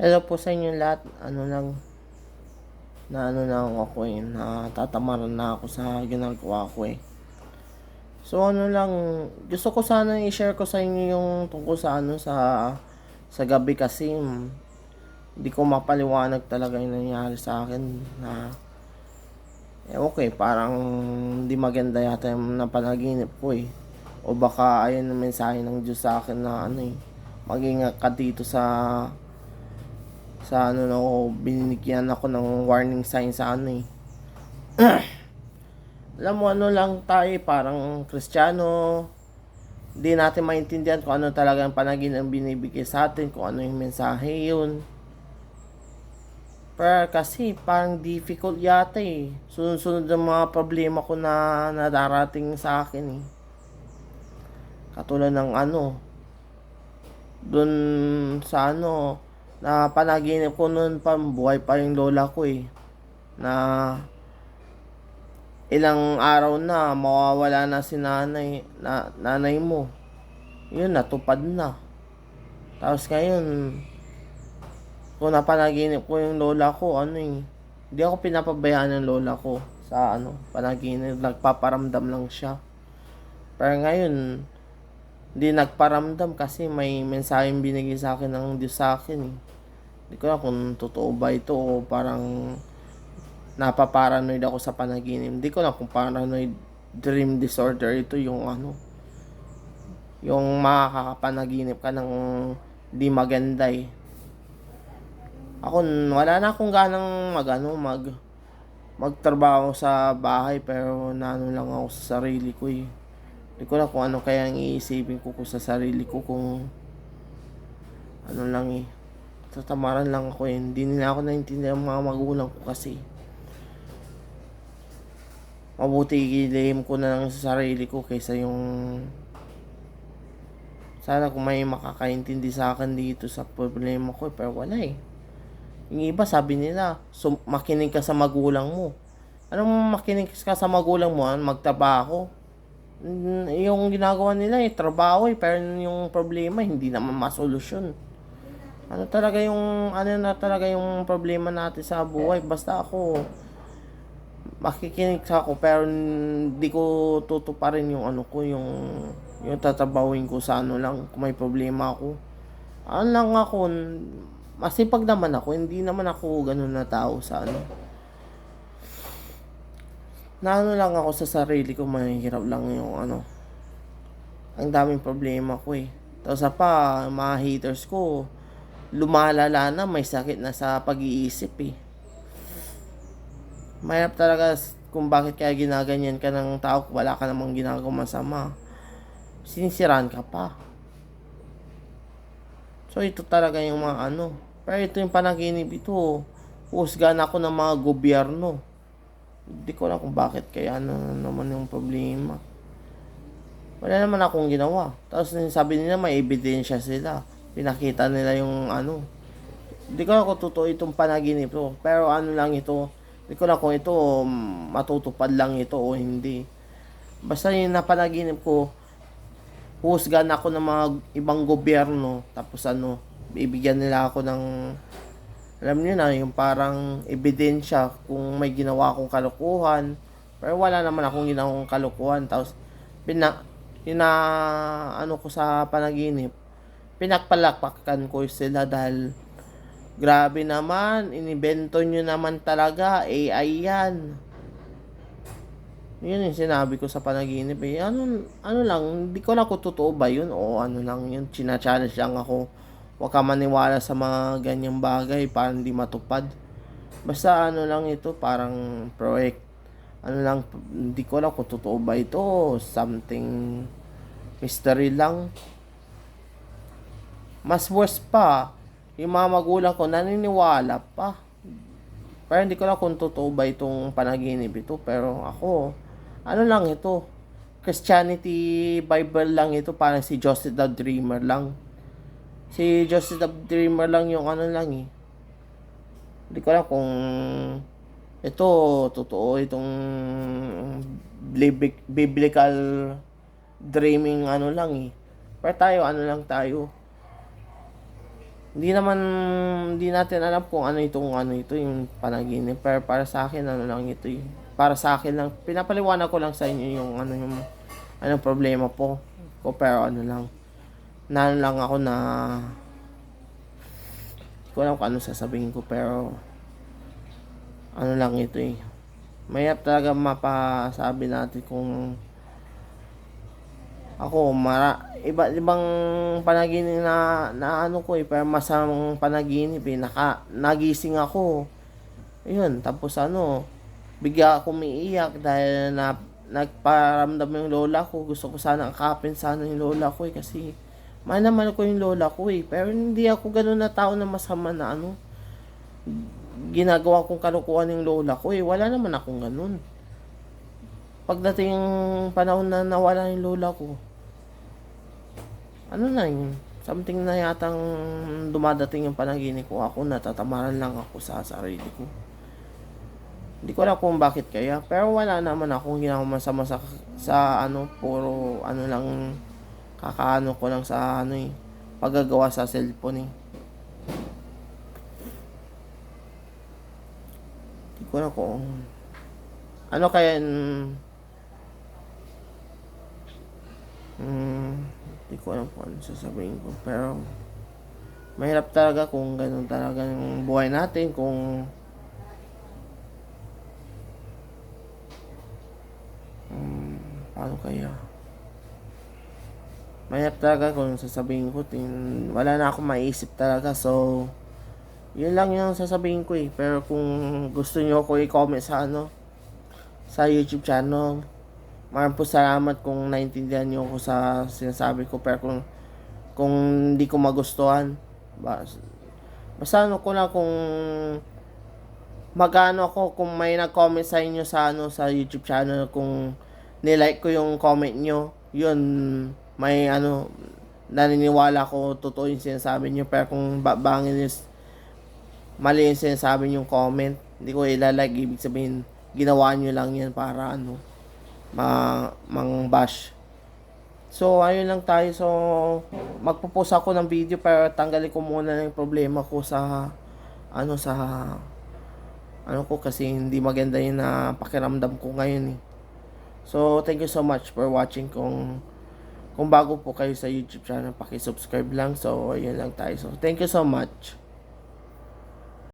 Hello po sa inyo lahat. Ano lang ako natatamaran na ako sa ginagawa ko eh. So gusto ko sana i-share ko sa inyo yung tungkol sa sa gabi kasi hindi ko mapaliwanag talaga yung nangyari sa akin na okay, parang hindi maganda yata yung napanaginip ko eh. O baka ayun ang mensahe ng Diyos sa akin na mag-ingat ka dito sa binigyan ako ng warning sign sa alam mo lang tayo parang Kristiyano, hindi natin maintindihan kung ano talaga ang panaginip ang binibigay sa atin, kung ano yung mensahe yun. Pero kasi parang difficult yata eh, sunod-sunod ang mga problema ko na nadarating sa akin eh. Katulad ng dun sa na panaginip ko noon pa buhay pa yung lola ko eh, na ilang araw na mawawala na si nanay mo. Yun, natupad na. Tapos ngayon, kung napanaginip ko yung lola ko, hindi ako pinapabayaan ng lola ko sa panaginip, nagpaparamdam lang siya. Pero ngayon, hindi nagparamdam kasi may mensaheng binigay sa akin ng Diyos sa akin eh. Hindi ko alam kung totoo ba ito o parang napaparanoid ako sa panaginip. Hindi ko na kung paranoid dream disorder ito yung makakapanaginip ka ng di maganda eh. Ako wala na akong ganang magtrabaho sa bahay pero lang ako sa sarili ko eh. Hindi ko na kung ano kaya ang iisipin ko sa sarili ko kung lang eh. Tatamaran lang ako eh. Hindi nila ako naintindihan ang mga magulang ko kasi. Mabuti ilihim ko na lang sa sarili ko kaysa yung sana kung may makakaintindi sa akin dito sa problema ko pero wala eh. Yung iba sabi nila makinig ka sa magulang mo. Anong makinig ka sa magulang mo? Magtrabaho. Yung ginagawa nila trabaho pero yung problema hindi naman masolusyon. Ano na talaga yung problema natin sa buhay. Basta ako makikinig ako pero hindi ko tutuparin yung yung tatabawin ko sa lang kung may problema ako. Lang ako, masipag naman ako, hindi naman ako ganun na tao sa lang ako sa sarili ko, mahirap lang yung ang daming problema ko eh. Tapos pa, mga haters ko, lumalala na, may sakit na sa pag-iisip eh. Mahirap talaga kung bakit kaya ginaganyan ka ng tao kung wala ka namang ginagawa masama. Sinisiraan ka pa. So ito talaga yung mga Pero ito yung panaginip ito. Husgan ako ng mga gobyerno. Hindi ko alam kung bakit kaya naman yung problema. Wala naman akong ginawa. Tapos sabi nila may ebidensya sila. Pinakita nila yung Hindi ko alam kung totoo itong panaginip to. Pero lang ito. Hindi ko alam kung ito matutupad lang ito o hindi. Basta yung napanaginip ko, husgan ako ng mga ibang gobyerno. Tapos bibigyan nila ako ng alam niyo na yung parang ebidensya kung may ginawa akong kalokohan. Pero wala naman akong ginawang kalokohan. Tapos ko sa panaginip, pinagpalakpakan ko sila dahil grabe naman, inibento nyo naman talaga, AI yan. Yun yung sinabi ko sa panaginip eh. Lang, hindi ko lang kung totoo ba yun o lang yun, china-challenge lang ako. Huwag ka maniwala sa mga ganyang bagay para hindi matupad. Basta lang ito, parang project. Lang, hindi ko lang kung totoo ba ito o something mystery lang. Mas worse pa, yung mga magulang ko naniniwala pa. Pero hindi ko lang kung totoo ba itong panaginip ito. Pero ako, lang ito, Christianity Bible lang ito, parang si Joseph the Dreamer lang. Si Joseph the Dreamer lang yung lang eh. Hindi ko alam kung ito totoo itong biblical dreaming lang eh. Pero tayo lang tayo. Hindi natin alam kung ano ito yung panaginip. Pero para sa akin, ano lang ito eh. Para sa akin lang, pinapaliwanag ko lang sa inyo yung anong problema po. Pero ano lang, lang ako na, hindi ko alam kung ano sasabihin ko, pero ano lang ito eh. Mahirap talaga mapasabi natin kung ako, ibang panaginip na ano ko eh, pero masamang panaginip eh, nagising ako. Ayun, tapos bigla ako umiiyak dahil nagparamdam yung lola ko. Gusto ko sana akapin sana yung lola ko eh, kasi mahal naman ko yung lola ko eh. Pero hindi ako ganun na tao na masama na ginagawa kong kalukuhan yung lola ko eh. Wala naman akong ganun. Pagdating panahon na nawala yung lola ko, ano na yun, something na yatang dumadating yung panaginip ko, ako natatamaran lang ako sa sarili ko. Hindi ko alam kung bakit kaya, pero wala naman akong ginawang masama sa puro lang, kakaano ko lang sa paggagawa sa cellphone eh. Hindi ko alam kung ano kaya hindi ko alam kung ano sasabihin ko, pero mahirap talaga kung ganun talaga yung buhay natin, kung paano kaya, mahirap talaga kung sasabihin ko, wala na akong maisip talaga. So yun lang yung sasabihin ko eh. Pero kung gusto nyo ko i-comment sa YouTube channel, maraming po salamat kung naintindihan niyo ako sa sinasabi ko. Pero kung hindi ko magustuhan, basta ko lang kung magano ako, kung may nag-comment sa inyo sa YouTube channel, kung nilike ko yung comment nyo, yun, may naniniwala ko totoo yung sinasabi nyo. Pero kung bangin is mali yung sinasabi yung comment, hindi ko ilalike. Ibig sabihin, ginawa nyo lang yan para mang bash. So ayun lang tayo. So magpo-post ako ng video, pero tanggalin ko muna yung problema ko sa ko, kasi hindi maganda yung pakiramdam ko ngayon eh. So thank you so much for watching. Kung bago po kayo sa YouTube channel, paki-subscribe lang. So ayun lang tayo. So thank you so much.